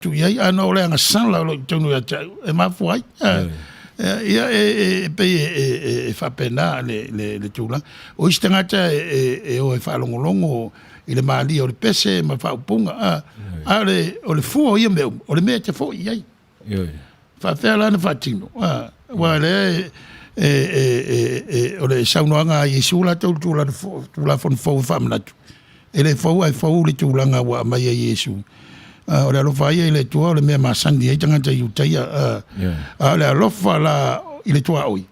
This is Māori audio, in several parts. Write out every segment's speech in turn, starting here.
tu ia ana ole anga sala lo tonu ya e mafuai ia pe fa pena le tula o istangata o fa longo i le mali o le pese ma fa punga ale o le fu ia me o le me te fo ia fa fela na fatino wa le o le saunoanga Yesu la tula fon fo famnatu ele fo ai fo le tulanga wa mai Yesu o le alofa ia i le tua o le mea masandi ai tangata i utaia le alofa la i le tua oi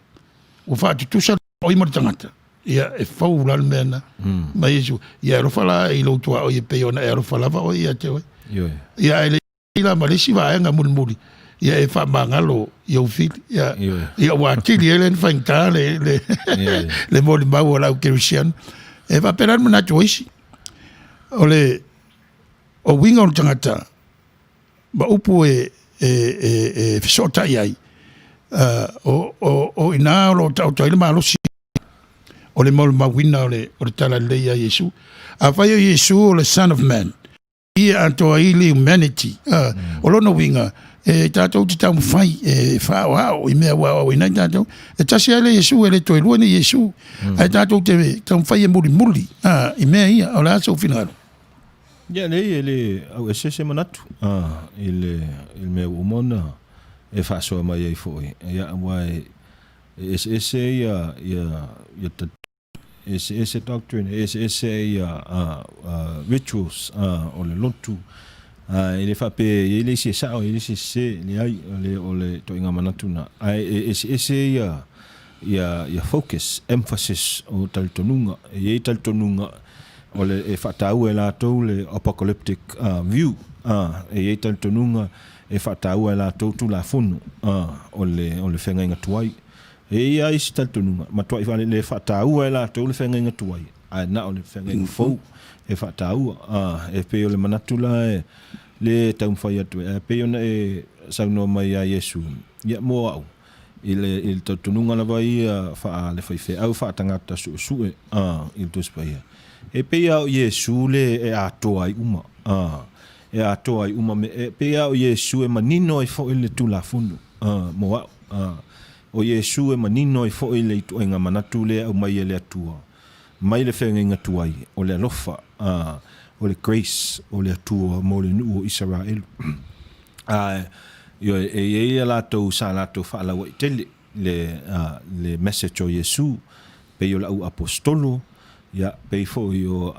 o whaatutusa oi mo le tangata ia e fau la le mea na mai Yesu ia alofa la i lo tua oi e peona e alofa lava oi ia te oi ia e le ila malesi vaenga muri ia e whamangalo i au fili ia watili ele ni whaingta le moli mau o lau kerisiano e waperan mana tuoisi o le o winga o tangata ba upu fisota iai o ina lo tau tau ma lo si o le mol mawina o le tala le ia Yesu a fai Yesu o le son of man ia anto ili humanity o lo no winga tatou te tau fai fa o i mea wa o ina tatou tasi ale Yesu ele to lu ni Yesu ai tatou te tau fai muli i mea ia o la so finalo. Ja, ele au ese manatu. Il me umona e fa so mai ai foi. Ja, wai ese ya ese doctrine, ese rituals o le lotu. Ele fa pe ele se sa o ele se le ai le to inga manatu na. Ese ya focus, emphasis o taltonunga, taltonunga o le e whatau e lātou le apocalyptic view e tal tonunga e whatau e lātou tu la funu o le whenga inga tuai e ia isi tal tonunga ma tuai whane le whatau e lātou le whenga inga tuai a na o le whenga inga fau e whatau e pe o le manatula le taumwhai atu e pe o na e sauno mai a Yesu ia mua au i le tal tonunga la vai wha le whaife au whatangata su'e i le tuspaia e pea o Yesu le e atoa i uma e atoa i uma e pea o Yesu e manino i fo le tula funu mo o Yesu e manino i fo le tu nga manatu le au mai le atua mai le fenga nga tuai o le alofa o le grace o le atua mo le nu o Israel yo e la to sa la to fa la wa tele le message o Yesu pe yo la apostolo ya pe fo yo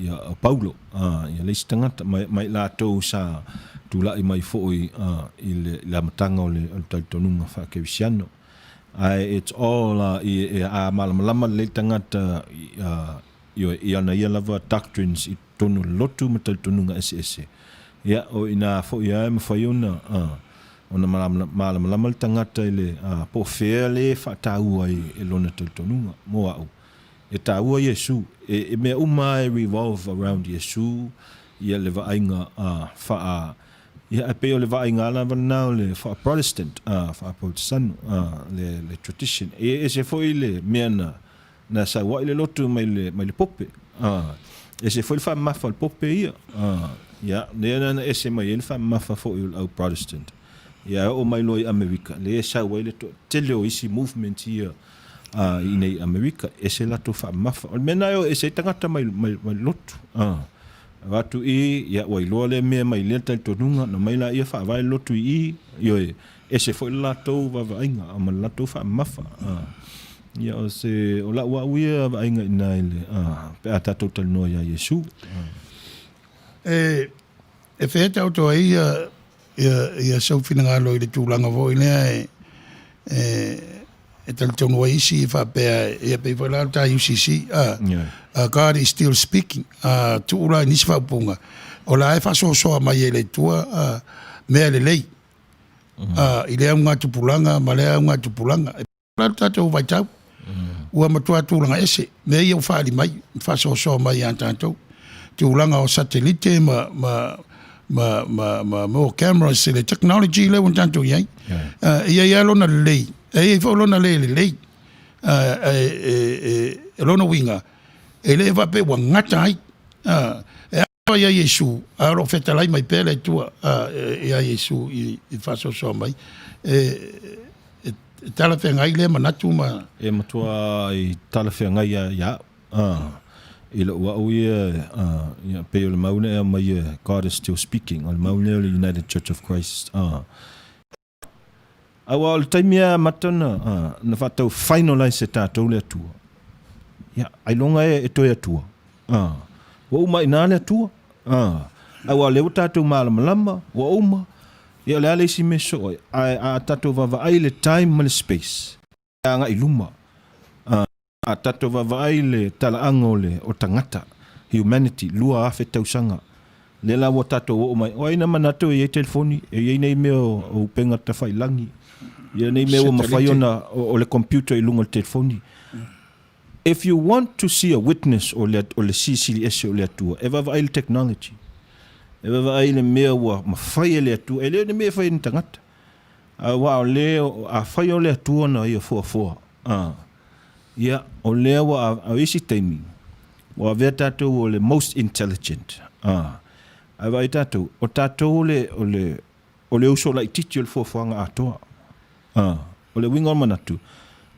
ya Paulo ya le stangata mai la to sa tu la mai fo i la matanga o le taltonunga fa kerisiano it's all malama le tangata yo na ia lava doctrines i tonu lotu mataltonunga ss ya o ina fo ya me fo yona ona malama tangata ile po fele fa tau ai lona taltonunga mo au e taua Yesu e me uma revolve around Yesu ia le vainga fa ia pe o le vainga la now le fa Protestant fa Protestant le tradition e se foi le mena na sa wa le lotu mai le pope e se foi fa ma fa pope ia ia ne ese mai ele fa ma fa fo o Protestant ia o mai loi America le sa wa le tele o isi movement ia i nei Amerika e se lato fa mafa o mena yo e se tangata mai lotu watu i ya wailoa le mea mai le tal tonunga no mai la ia fa vai lotu i yo e se foi lato va vainga ama lato fa mafa ya o se o la wa wia vainga ina ile pe ata total no ya Yesu e feta auto ai ia sau finanga lo ile tulanga vo ile e tal tongo isi fa pe e pe vola ta UCC God is still speaking tu ura ni fa punga o la fa so mai ele tua me le lei ile nga tupulanga male nga tupulanga la tato vai tau ua matua tulanga ese me ia fa ali mai fa so mai antanto tulanga o satellite mo cameras le technology le un tanto ia ia lona lei e lona lei lona winga ele va pe wangata ai ia Yesu a ro fetalai mai pele tua ia Yesu I faso so mai tala fe ngai le manatu ma e matua I tala fe ngai ya I lo wa ia pe o le maune e mai God is still speaking o le maune o le United Church of Christ awa o le taimia matana na fatau finalize e tātou le atua ia ai longa e toi atua wa uma ina le atua awa le tātou malamalama wa uma ia le ale si me so a tātou vava ai le time ma le space anga I luma a tātou vava ai le talaanga o tangata humanity lua afe tausanga le la wa tātou o mai o ina manatou e telefoni e nei me o penga tawhailangi ia nei me o mawhaiona o le computer I lunga le telefoni if you want to see a witness o le CCS o le atua e vava ai le technology e vava ai le mea wa mawhai le atua e leo ne mea whai ni tangata wa o leo a whai o le atua na ia fua ia o leo wa a isi taimi wa vea tātou o le most intelligent a vai tātou o tātou o le uso lai titi o le fuafuanga atoa o le winga o manatu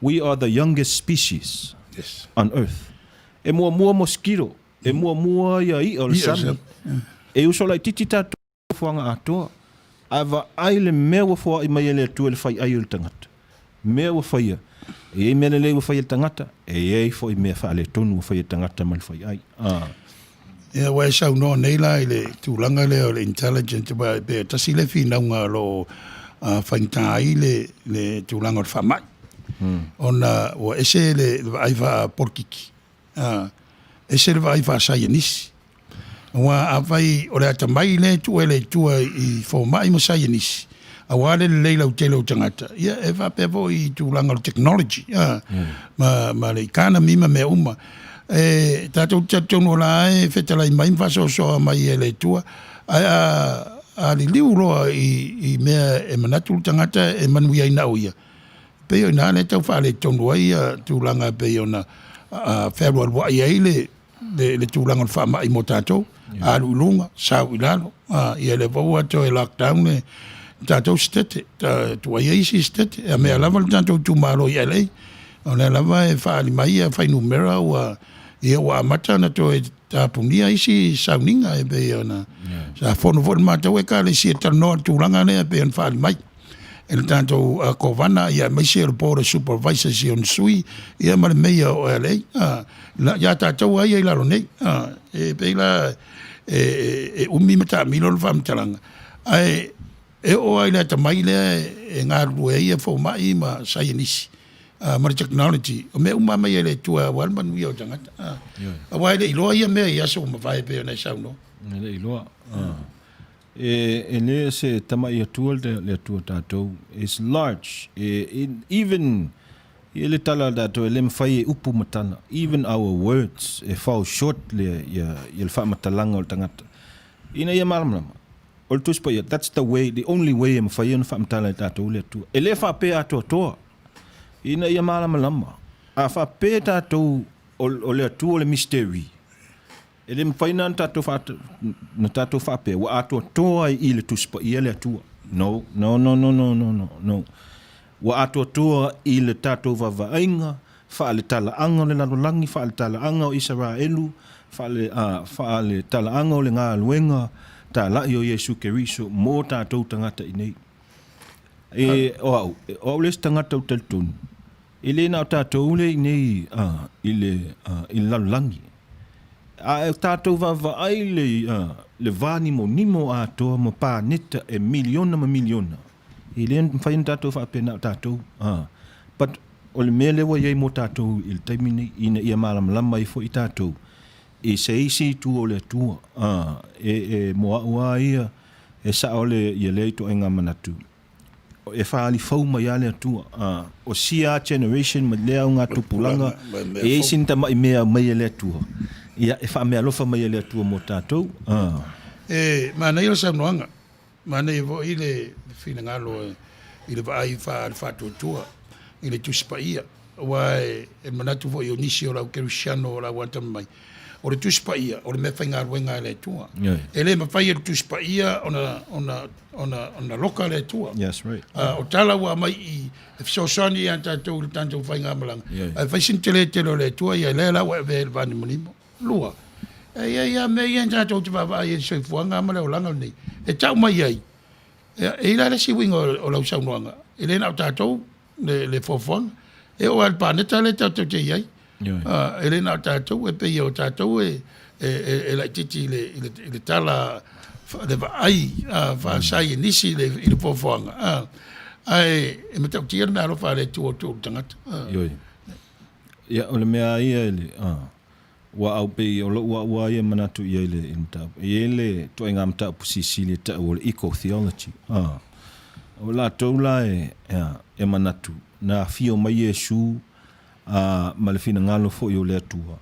we are the youngest species on earth e mua mosquito e mua ia I o le sami e uso lai titi tātou fuafuanga atoa ava ai le mea wa fua I mai le atua le whai ai o le tangata mea wa whaia e mea le wa whai le tangata e fo I mea wha le tonu wa whai le tangata ma le whai ai ia wa sau no nei la le tūlanga le o le intelligent ba pe tasi le fina nga lo whainta ai le tūlanga o le whamai ona wa ese le ai va porkiki ese le vai va science wa avai o le atamai le tu ele tu I fo mai mo science awale le leila o tele o tangata ia e va pe vo I tūlanga o technology ma le kana mima me uma tātou no la fetalai mai faso so mai ele tua a li liu roa I mea e manatu tangata e manui ai nau ia pe o na le tau whale tonu ai tūlanga pe o na whērua rua ai ai le tūlanga o whamai mo tātou a lunga sau I lalo ia le vau ato e lockdown le tātou stete tua ia isi stete a mea lava le tātou tūmaro I LA o le lava e whaali mai a whai numera ia wa mata na to tapunia isi sauninga e be ona sa fono fono mata we ka le si no tulanga ne be en fal mai el tanto kovana ia mai se por supervisor si on sui ia mal meia o ele la ya ta tau ai la rone e be la umi mata milo fam talanga ai e o ai la tamai le e ngaru e ia fo mai ma science ma technology o me uma mai ele tua wal man wi o tangata a wai le ilo ia me ia so ma vai pe na sa no le ilo ele se tamai tua le tua tatou is large even ele tala da to ele mfai upu matana even our words fall short le ia fa matalanga o tangata ina ia malam ol tus pa that's the only way mfai no fa matala tatou le tua ele fa pe ato to ina ia malama a fa pe tātou o le atua o le mystery ele mwhaina na tātou whape wa atua toa I le tuspa I le atua no wa atua toa I le tātou vavainga wha le talaanga o le lanolangi wha le talaanga o Israelu wha le talaanga o le ngā luenga tā lai o Yesu Keriso mō tātou tangata I nei o le tangata o teltunu ele na tātou le nei I lalangi a tātou va ai le vani mo nimo a toa mo pa neta e miliona ele whain tātou wha pena tātou but o le mele wa iei mo tātou il taimini ina ia malamalama I fo I tātou e se isi tu o le tua moa ua ia e sa o le ia le to enga manatu e whaali fau mai ale atua o sia generation ma lea o ngā tupulanga e sinta mai mea mai ale atua ia e wha mea lofa mai ale atua mo tātou mana ilo sa noanga mana I vo I le whina ngalo I le vai whātua I le tuspa ia wa e manatu vo I o nisi o lau Kerusiano o lau wanta mai o le tuspa ia o le me fainga ruenga le tua Yeah. ele ma fai le tuspa ia ona loka le tua Yes, right. o tala wa mai i fisosani anta to le tanto fainga malang Yeah. ai fai sin tele le tua ia le la wa ve vani mulimo lua ia me ia anta to te va ia se fuanga ma le langa nei e tau mai ai e la le si winga o la usauanga ele na tatou le fofon e o al paneta le tatou te iai Yeah. ele na tatou e pe o tatou e la titi le tala le ai fa sai nisi le fofon ai e me tau tia me alo fa le tu tangata Yo. Ya ole mea ia ele. Wa au pe o lo wa ia manatu ia ele inta. Ele to inga mta pusisi le ta o eco theology. O la toula e manatu na fio mai Yesu ma le fina ngalo fo yo le atua.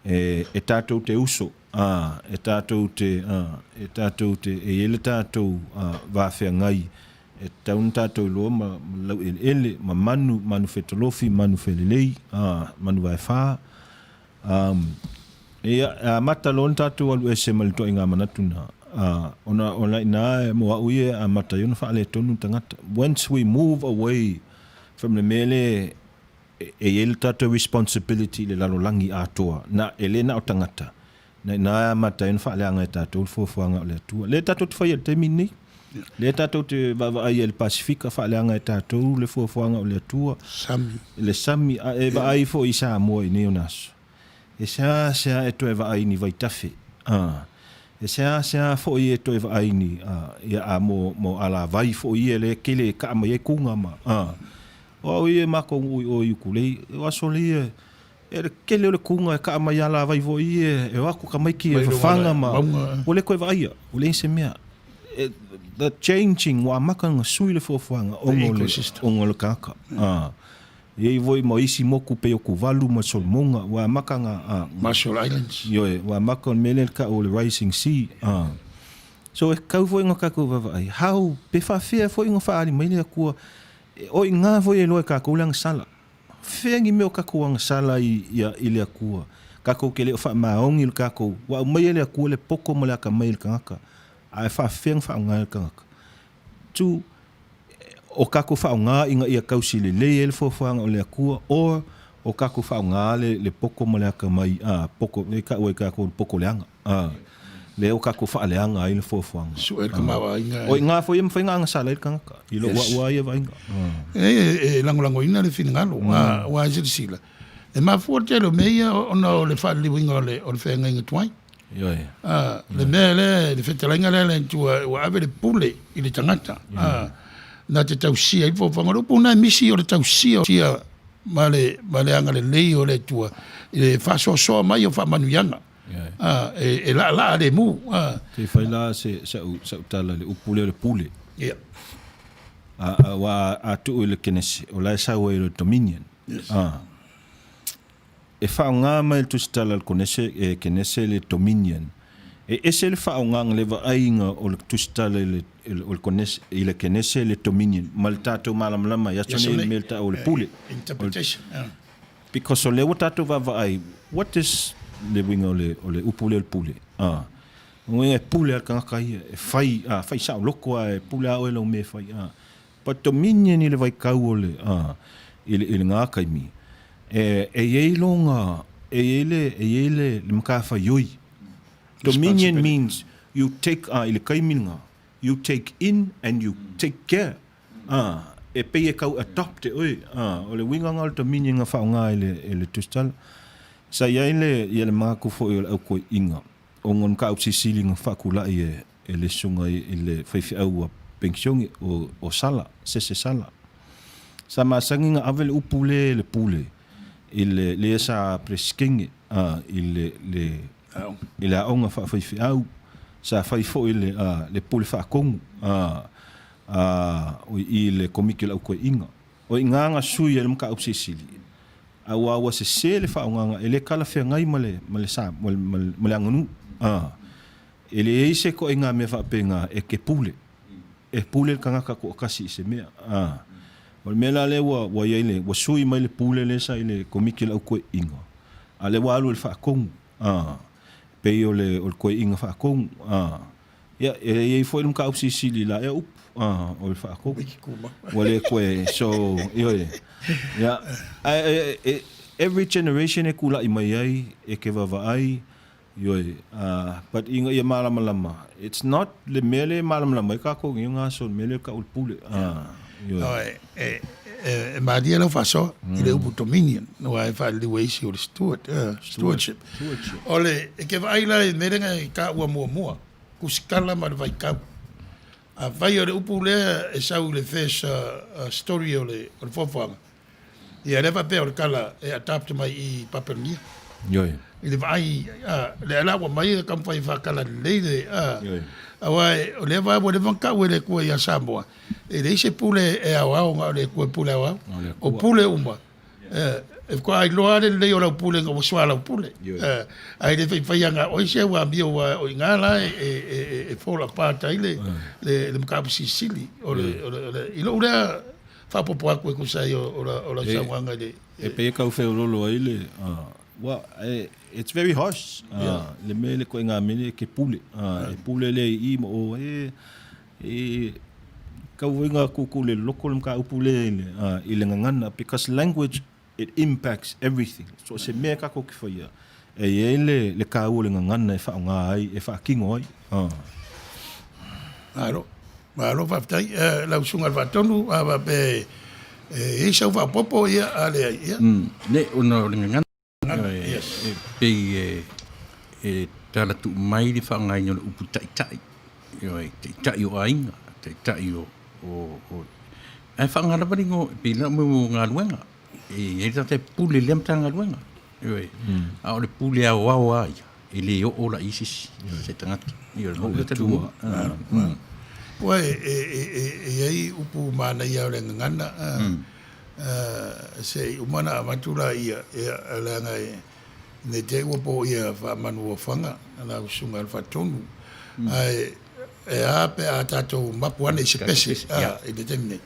E tatou te uso. E tatou te e ele tatou va fe ngai. E taun tatou loa ma lau ele ma manu fetolofi manu felelei manu vai fa mata lon tatou alu ese mal to inga manatu na ona ina mo uie mata yon fa le tonu tangata. Once we move away from the mele ele tatou responsibility le lalolangi atoa na ele na o tangata na mata yon fa le anga tatou fofuanga le tua le tatou te fai te mini le tatou te vai el Pasifika fa le anga tatou le fofuanga o le tua sami e vai fo isa mo i neonas e sa e to e vai ni vai tafe e sa fo i to e vai ni ia mo ala vai fo i le kele ka ma ye kunga ma o i mako o ukule o soli e kele le kunga ka ma ya la vai vo i e wa ku ka mai ki e fanga ma o le ko vai o le se mea the changing wa makanga sui le fofuanga ongolo kaka ye voi mo isi moku pe o kuvalu ma solmonga wa makanga Marshall Islands yo wa makon mele ka o le rising sea so e kau voi nga kako vai how pe fa fia foi nga fa ali mele ku o nga voi lo ka ko lang sala fengi me o ka ko ang sala ia ile ku ka ko kele fa maong il ka ko wa mele ku le poko mo la ka mail kaka ai fa feng fa nga kaka tu o kako fa nga inga ia kausi le ele fo fa nga le ku o kako fa nga le poko mo la ka mai poko le ka o ka ko poko le anga le o kako fa le anga ile fo fa nga so e kama wa inga o nga fo im fa nga sala kaka ilo wa ia va inga lango ina le finngalo wa sila e ma forte lo meia ona o le fa li winga o le fa nga inga twai yo le mele le fetalanga le tu wa ave le pule i le tangata na te tausia i fo fangaro puna misi o le tausia male anga le lei o le tua e fa so mai o fa manuyanga e la le mu te fai la se tala le upule le pule wa atu le kenesi o la sa o le dominion e fa nga mai tu stala le kenesi le dominion e ese le fa nga le va ainga o le tu stala le konese ile kenese le dominion maltato malamlama ya tsone melta o le pule interpretation because o le watato va ai what is le winga o le upule le pule e pule al kai e fai sa loko e pule o le me fai but dominion ile vai kau o le ile nga kai mi e ye longa e ele le mka fa yoi dominion means you take ile kai minga you take in and you take care e pe e kau adopt oi o le winga ngal to meaning nga fa nga ele tustal sa ya ile ma ku fo o ko inga o ngon ka usisili nga fa kula ele sunga ile fa fi au pension o sala se sala sa ma sangi nga avel upule le pule ile le sa presking ile onga fa fi au sa fai fo ile le pule fa kong o ile komiki la ko inga o inga nga sui ele mka upsisili awa se le fa nga ele kala fe ngai male sa male ngunu ele ise ko inga me fa penga e ke pule kanga ka ko kasi se me o mela le wa ile wa sui mai le pule le sa ile komiki la ko inga ale wa lu fa kong Pe o le koe inga whakong. Ia, e foi num ka upsisili la, up, o le whakong. Wale koe, so, ia, every generation e kula I mai ai, e ke wawa ai, but inga ia malama. It's not le mele malama, ka ko inga so mele ka ulpule. Maria lo faso, ile upu dominion, no ai fa le weisi o le stewardship. Ole, e ke vai la merenga ka ua mua, kuskala ma le vai ka. A vai o le upu le e sau le first story o le fofanga. Ia lewa pe o le kala e adapt mai I Papania. Le vai le ala wa mai kam fai fa kala leile awai o le va le van ka le ko ya Samoa e le se pule e awa le ko pule awa o pule uma e ko ai loa le o la pule ngo swala pule ai le fai nga o se wa bio wa o ngala e fola pata ile le mkapu sisili o le ilo ura fa popo ko sai o la Samoa le e pe ka fe lo ile well, it's very harsh. Le mele ko inga mele ke pule. E pule le I mo ka winga ku le local ka upule ile ngana because language it impacts everything. So se me ka ko ki fa ia. E le ka u le ngana e fa nga ai e fa kingo ai. Aro fa tai la usunga va tonu ava pe e sa va popo ia ale ia. Ne ono ngana pe tala tu mai di whangai ngana upu tai. Tai o ainga, tai o e whangara pari ngo, pe la mo ngā luenga. E te pule lem ta ngā luenga. A o le pule a wau ai, e le o la isis, se tangata. I o le hau te lua. Ua e ai upu mana ia o le ngana, se umana amatula ia la ngai ne te upo ia fa manu o fanga na usunga al fatonu ai e ape a tato mapuane se pese e determine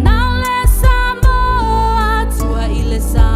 Now let's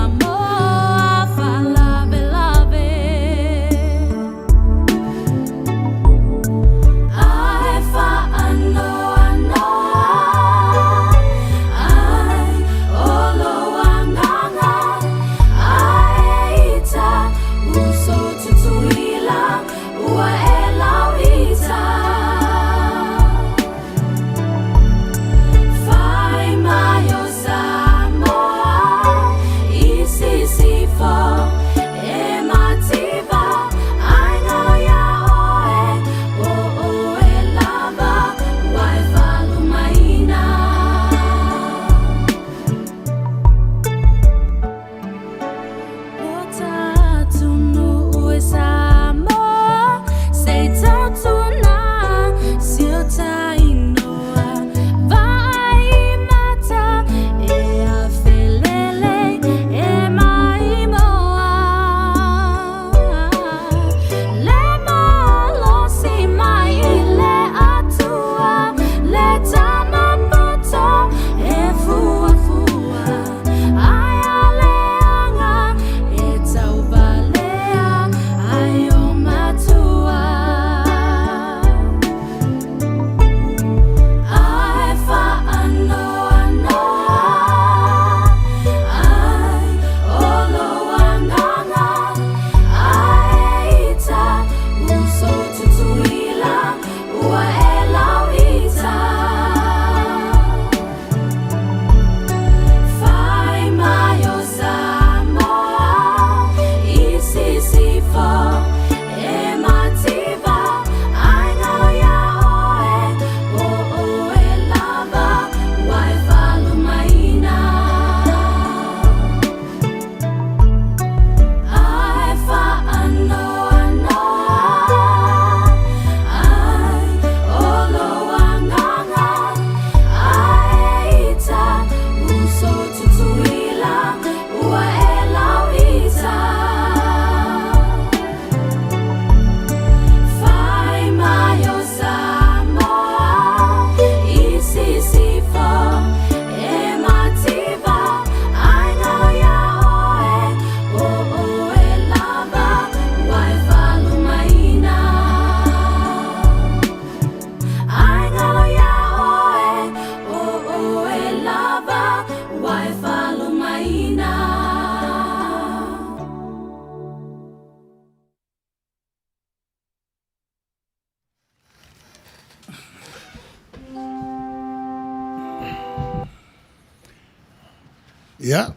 Ia.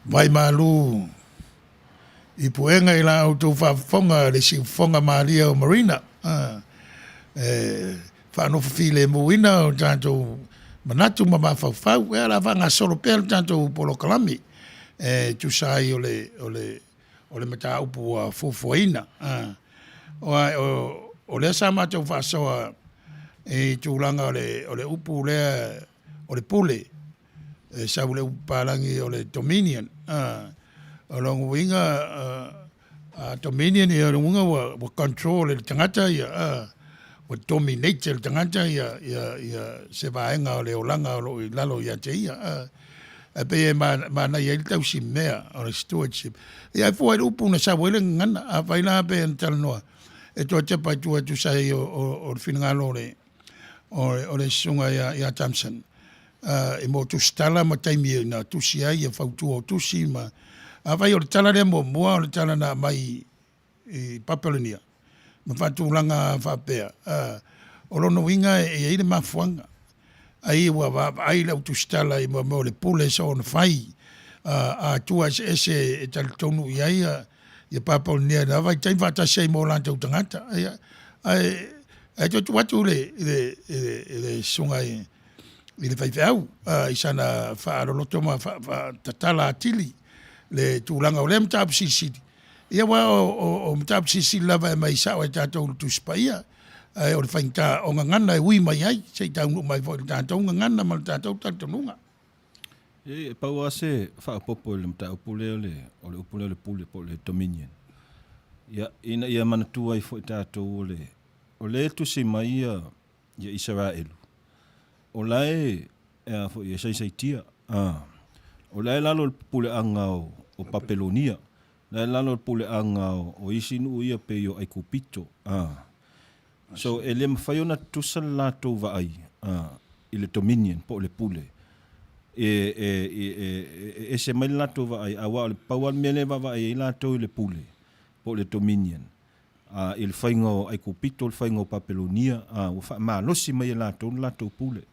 Vai malu i puenga i la auto whafonga le si fonga Maria o Marina. Whanau while muina o tanto manatu ma mawhawhau. Ea la wanga solo pēr tanto polo kalami. Tu sai o le mata upu a fufuaina. O le sa mata whasoa e tūlanga o le upu lea o le pule. Sa le upalangi o le Dominion. O longo winga Dominion i o lunga wa control le tangata ia wa dominate le tangata ia se vaenga o le olanga o i lalo ia te ia. Pe ma na ia tau si mea o le stewardship. Ia foi upu na sa wele ngana a vaina pe ental noa. E to te pa tu sai o finangalo o le sunga ia Thompson. E mo tu stala ma taimi na tu si ai e fautu o tu si ma a vai o le tala le mo o le tala na mai i Papelonia ma fatu langa whapea o lono winga e ile mafuanga ai wa ai le tu stala i mo le pule so on fai a tu ese e tal tonu i ai i Papelonia na vai tai fata sei mo lan tau tangata ai tu watu le sunga i le whaiwhau, i sana whaaroloto ma tatala atili, le tūlanga o le mtapu sisiri. Ia wa o mtapu sisiri lava e mai sao e tātou tu spaia, o le whainta o ngangana e ui mai ai, sei taunu mai fo le tātou ngangana ma le tātou tātanunga. E pau ase whaapopo le mta upule o le upule o le pule po le Dominion. Ia manatua i fo i tātou o le tu si mai ia Israelu. O lai fo ia sai tia o lai lalo pule anga o Papelonia lai lalo pule anga o isinu ia pe yo ai kupito so ele mafai ona tusan lato va ai ile Dominion po le pule e se mai lato va ai awa le pawal mele va ai lato le pule po le Dominion il faingo ai kupito il faingo Papelonia o fa ma losi mai lato pule